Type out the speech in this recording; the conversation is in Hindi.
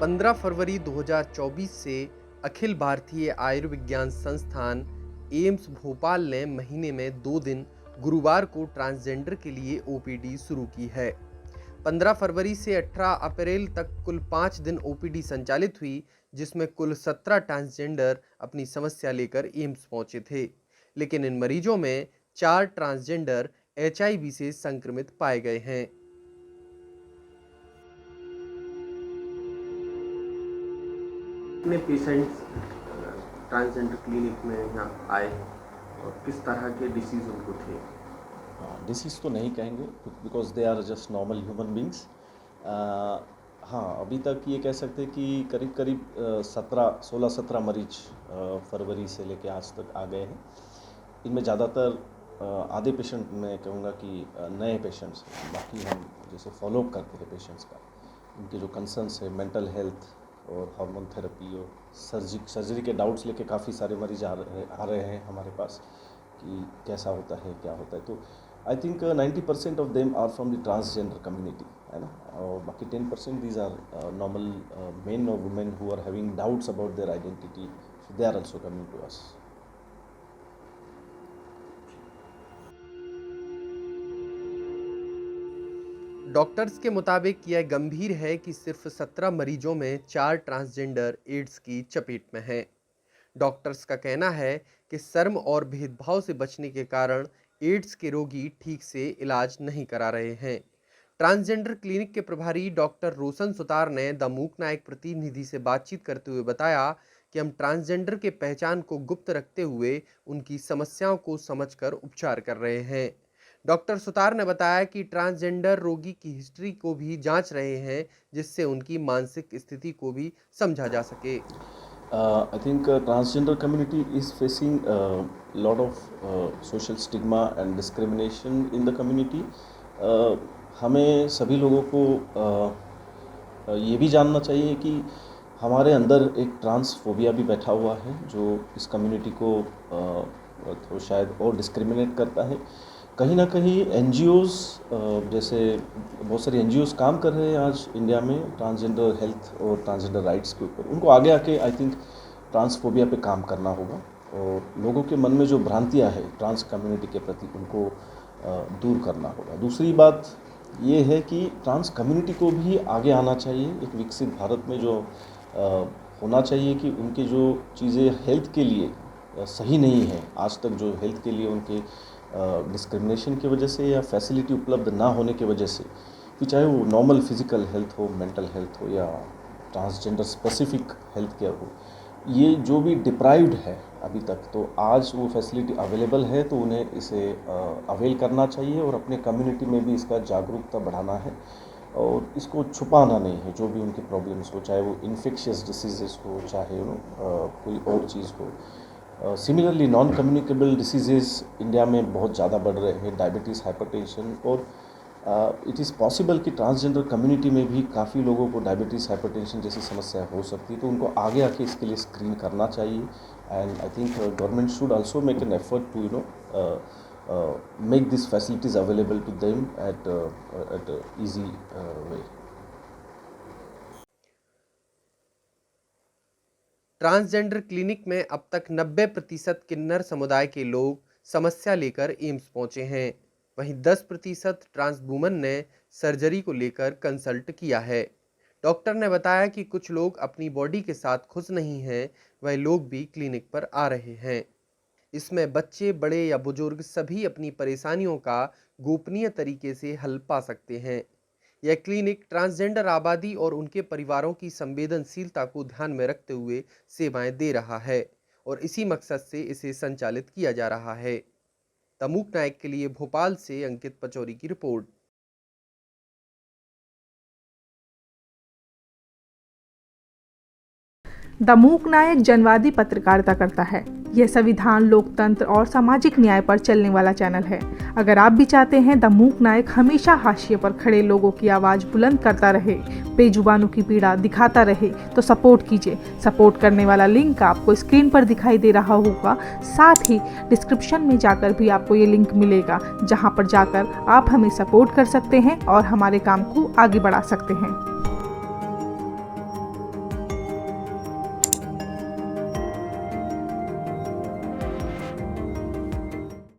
15 फरवरी 2024 से अखिल भारतीय आयुर्विज्ञान संस्थान एम्स भोपाल ने महीने में 2 दिन गुरुवार को ट्रांसजेंडर के लिए ओपीडी शुरू की है। 15 फरवरी से 18 अप्रैल तक कुल 5 दिन ओपीडी संचालित हुई, जिसमें कुल 17 ट्रांसजेंडर अपनी समस्या लेकर एम्स पहुंचे थे। लेकिन इन मरीजों में 4 ट्रांसजेंडर HIV से संक्रमित पाए गए हैं। कितने पेशेंट्स ट्रांसजेंडर क्लिनिक में यहाँ आए और किस तरह के डिसीज उनको थे? डिसीज़ तो नहीं कहेंगे because they are just normal human beings. हाँ, अभी तक ये कह सकते हैं कि करीब 16-17 मरीज फरवरी से लेके आज तक आ गए हैं। इनमें ज़्यादातर आधे पेशेंट मैं कहूँगा कि नए पेशेंट्स हैं। बाकी हम जैसे फॉलोअप करते हैं पेशेंट्स का, उनके जो कंसर्न्स है मेंटल हेल्थ और हार्मोन थेरेपी और सर्जरी के डाउट्स लेके काफ़ी सारे मरीज आ रहे हैं हमारे पास कि कैसा होता है क्या होता है। तो I think 90% of them are from the transgender community, है ना, और बाकी 10% दीज आर नॉर्मल मेन और women who are having doubts about their identity, they are also coming to us. Doctors के मुताबिक यह गंभीर है कि सिर्फ 17 मरीजों में 4 ट्रांसजेंडर एड्स की चपेट में हैं। डॉक्टर्स का कहना है कि शर्म और भेदभाव से बचने के कारण एड्स के रोगी ठीक से इलाज नहीं करा रहे हैं। ट्रांसजेंडर क्लिनिक के प्रभारी डॉक्टर रोशन सुतार ने द मूक नायक प्रतिनिधि से बातचीत करते हुए बताया कि हम ट्रांसजेंडर के पहचान को गुप्त रखते हुए उनकी समस्याओं को समझकर उपचार कर रहे हैं। डॉक्टर सुतार ने बताया कि ट्रांसजेंडर रोगी की हिस्ट्री को भी जांच रहे हैं, जिससे उनकी मानसिक स्थिति को भी समझा जा सके। I think transgender community is facing a lot of social stigma and discrimination in the community. हमें सभी लोगों को ये भी जानना चाहिए कि हमारे अंदर एक ट्रांसफोबिया भी बैठा हुआ है जो इस कम्युनिटी को तो शायद और डिस्क्रिमिनेट करता है। कहीं ना कहीं NGOs जैसे बहुत सारी NGOs काम कर रहे हैं आज इंडिया में ट्रांसजेंडर हेल्थ और ट्रांसजेंडर राइट्स के ऊपर। उनको आगे आके आई थिंक ट्रांसफोबिया पे काम करना होगा और लोगों के मन में जो भ्रांतियां है ट्रांस कम्युनिटी के प्रति उनको दूर करना होगा। दूसरी बात ये है कि ट्रांस कम्युनिटी को भी आगे आना चाहिए। एक विकसित भारत में जो होना चाहिए कि उनके जो चीज़ें हेल्थ के लिए सही नहीं है, आज तक जो हेल्थ के लिए उनके डिस्क्रिमिनेशन की वजह से या फैसिलिटी उपलब्ध ना होने की वजह से, कि चाहे वो नॉर्मल फिजिकल हेल्थ हो, मेंटल हेल्थ हो या ट्रांसजेंडर स्पेसिफिक हेल्थ केयर हो, ये जो भी डिप्राइव्ड है अभी तक, तो आज वो फैसिलिटी अवेलेबल है तो उन्हें इसे अवेल करना चाहिए और अपने कम्युनिटी में भी इसका जागरूकता बढ़ाना है और इसको छुपाना नहीं है। जो भी उनकी प्रॉब्लम्स हो, चाहे वो इन्फेक्शियस डिसीजेस हो, चाहे कोई और चीज़ हो। Similarly non communicable diseases India में बहुत ज़्यादा बढ़ रहे हैं, डायबिटीज़, हाइपरटेंशन, और इट इज़ पॉसिबल कि ट्रांसजेंडर कम्युनिटी में भी काफ़ी लोगों को डायबिटीज़, हाइपरटेंशन जैसी समस्या हो सकती है, तो उनको आगे आके इसके लिए स्क्रीन करना चाहिए। And I think government should also make an effort to make these facilities available to them at a easy way. Transgender clinic में अब तक 90% किन्नर समुदाय के लोग समस्या लेकर एम्स पहुंचे हैं। वहीं 10% ट्रांस वुमन ने सर्जरी को लेकर कंसल्ट किया है। डॉक्टर ने बताया कि कुछ लोग अपनी बॉडी के साथ खुश नहीं हैं, वह लोग भी क्लिनिक पर आ रहे हैं। इसमें बच्चे, बड़े या बुजुर्ग सभी अपनी परेशानियों का गोपनीय तरीके से हल पा सकते हैं। यह क्लिनिक ट्रांसजेंडर आबादी और उनके परिवारों की संवेदनशीलता को ध्यान में रखते हुए सेवाएं दे रहा है और इसी मकसद से इसे संचालित किया जा रहा है। द मूक नायक के लिए भोपाल से अंकित पचौरी की रिपोर्ट। द मूक नायक जनवादी पत्रकारिता करता है। यह संविधान, लोकतंत्र और सामाजिक न्याय पर चलने वाला चैनल है। अगर आप भी चाहते हैं द मूक नायक हमेशा हाशिए पर खड़े लोगों की आवाज़ बुलंद करता रहे, बेजुबानों की पीड़ा दिखाता रहे, तो सपोर्ट कीजिए। सपोर्ट करने वाला लिंक आपको स्क्रीन पर दिखाई दे रहा होगा। साथ ही डिस्क्रिप्शन में जाकर भी आपको ये लिंक मिलेगा, जहाँ पर जाकर आप हमें सपोर्ट कर सकते हैं और हमारे काम को आगे बढ़ा सकते हैं।